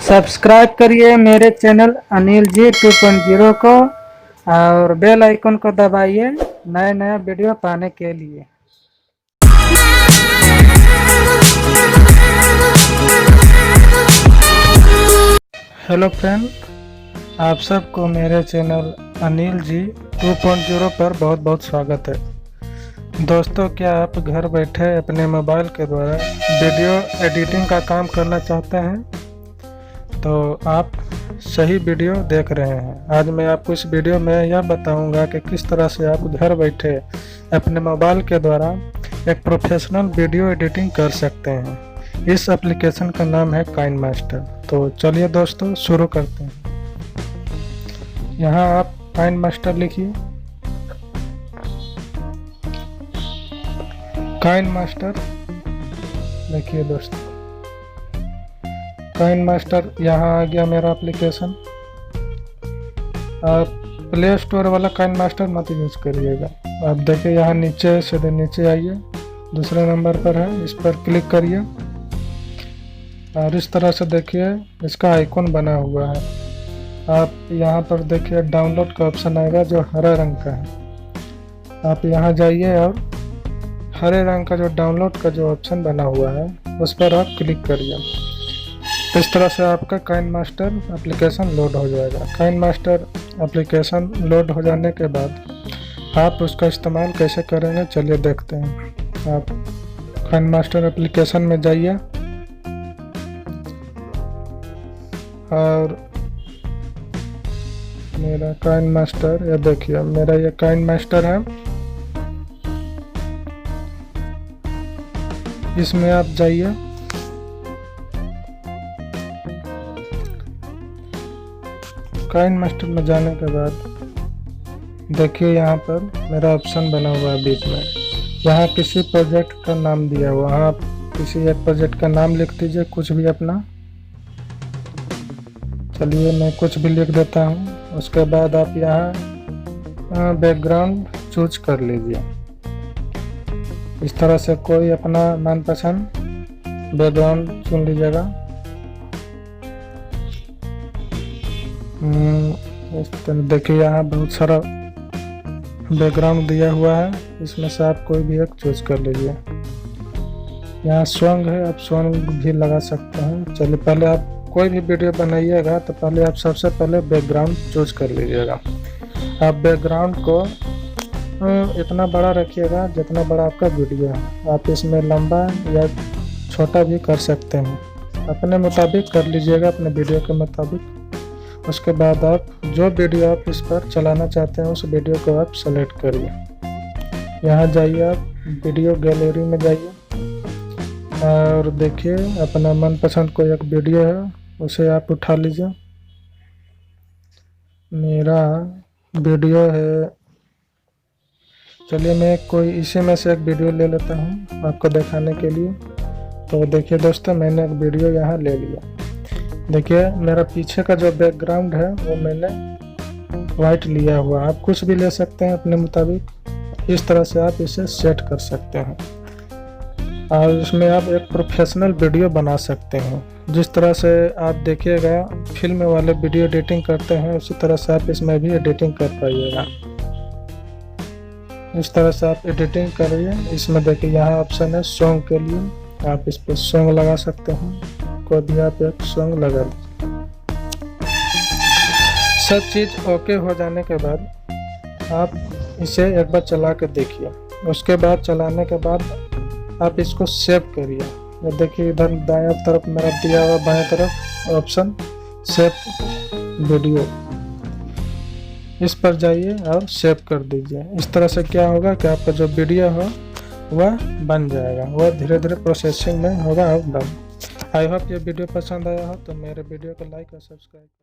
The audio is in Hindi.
सब्सक्राइब करिए मेरे चैनल अनिल जी 2.0 को और बेल आइकन को दबाइए नया नया वीडियो पाने के लिए। हेलो फ्रेंड, आप सबको मेरे चैनल अनिल जी 2.0 पर बहुत बहुत स्वागत है। दोस्तों, क्या आप घर बैठे अपने मोबाइल के द्वारा वीडियो एडिटिंग का काम करना चाहते हैं? तो आप सही वीडियो देख रहे हैं। आज मैं आपको इस वीडियो में यह बताऊंगा कि किस तरह से आप घर बैठे अपने मोबाइल के द्वारा एक प्रोफेशनल वीडियो एडिटिंग कर सकते हैं। इस एप्लीकेशन का नाम है काइनमास्टर। तो चलिए दोस्तों शुरू करते हैं। यहाँ आप काइनमास्टर लिखिए। काइनमास्टर देखिए दोस्तों, काइनमास्टर यहाँ आ गया मेरा एप्लीकेशन। आप प्ले स्टोर वाला काइनमास्टर मत यूज करिएगा। आप देखिए यहाँ नीचे सीधे नीचे आइए, दूसरे नंबर पर है, इस पर क्लिक करिए और इस तरह से देखिए इसका आइकॉन बना हुआ है। आप यहाँ पर देखिए डाउनलोड का ऑप्शन आएगा जो हरा रंग का है। आप यहाँ जाइए और हरे रंग का जो डाउनलोड का जो ऑप्शन बना हुआ है उस पर आप क्लिक करिए। इस तरह से आपका काइनमास्टर एप्लीकेशन लोड हो जाएगा। काइनमास्टर एप्लीकेशन लोड हो जाने के बाद आप उसका इस्तेमाल कैसे करेंगे चलिए देखते हैं। आप काइनमास्टर एप्लीकेशन में जाइए और मेरा काइनमास्टर, ये देखिए मेरा ये काइनमास्टर है। इसमें आप जाइए, काइनमास्टर में जाने के बाद देखिए यहाँ पर मेरा ऑप्शन बना हुआ है बीच में। यहाँ किसी प्रोजेक्ट का नाम दिया हुआ, वहाँ आप किसी एक प्रोजेक्ट का नाम लिख दीजिए, कुछ भी अपना। चलिए मैं कुछ भी लिख देता हूँ। उसके बाद आप यहाँ बैकग्राउंड चूज कर लीजिए। इस तरह से कोई अपना मनपसंद बैकग्राउंड चुन लीजिएगा। इस तरह देखिए यहाँ बहुत सारा बैकग्राउंड दिया हुआ है, इसमें से आप कोई भी एक चूज कर लीजिए। यहाँ सॉन्ग है, आप सॉन्ग भी लगा सकते हैं। चलिए पहले आप कोई भी वीडियो बनाइएगा तो पहले आप सबसे पहले बैकग्राउंड चूज कर लीजिएगा। आप बैकग्राउंड को इतना बड़ा रखिएगा जितना बड़ा आपका वीडियो है। आप इसमें लंबा या छोटा भी कर सकते हैं, अपने मुताबिक कर लीजिएगा, अपने वीडियो के मुताबिक। उसके बाद आप जो वीडियो आप इस पर चलाना चाहते हैं उस वीडियो को आप सेलेक्ट करिए। यहाँ जाइए, आप वीडियो गैलरी में जाइए और देखिए अपना मनपसंद कोई एक वीडियो है उसे आप उठा लीजिए। मेरा वीडियो है, चलिए मैं कोई इसी में से एक वीडियो ले लेता हूँ आपको दिखाने के लिए। तो देखिए दोस्तों, मैंने एक वीडियो यहाँ ले लिया। देखिए मेरा पीछे का जो बैकग्राउंड है वो मैंने वाइट लिया हुआ। आप कुछ भी ले सकते हैं अपने मुताबिक। इस तरह से आप इसे सेट कर सकते हैं और इसमें आप एक प्रोफेशनल वीडियो बना सकते हैं। जिस तरह से आप देखिएगा फिल्म वाले वीडियो एडिटिंग करते हैं उसी तरह से आप इसमें भी एडिटिंग कर पाइएगा। इस तरह से आप एडिटिंग करिए। इसमें देखिए यहाँ ऑप्शन है सॉन्ग के लिए, आप इस पर सॉन्ग लगा सकते हैं। कोई भी आप एक सॉन्ग लगा लीजिए। सब चीज़ ओके हो जाने के बाद आप इसे एक बार चला के देखिए। उसके बाद चलाने के बाद आप इसको सेव करिए। ये देखिए इधर दायां तरफ मेरा दिया हुआ, बाएं तरफ ऑप्शन सेव वीडियो, इस पर जाइए और सेव कर दीजिए। इस तरह से क्या होगा कि आपका जो वीडियो हो वह बन जाएगा, वह धीरे धीरे प्रोसेसिंग में होगा और बन। आई होप ये वीडियो पसंद आया हो तो मेरे वीडियो को लाइक और सब्सक्राइब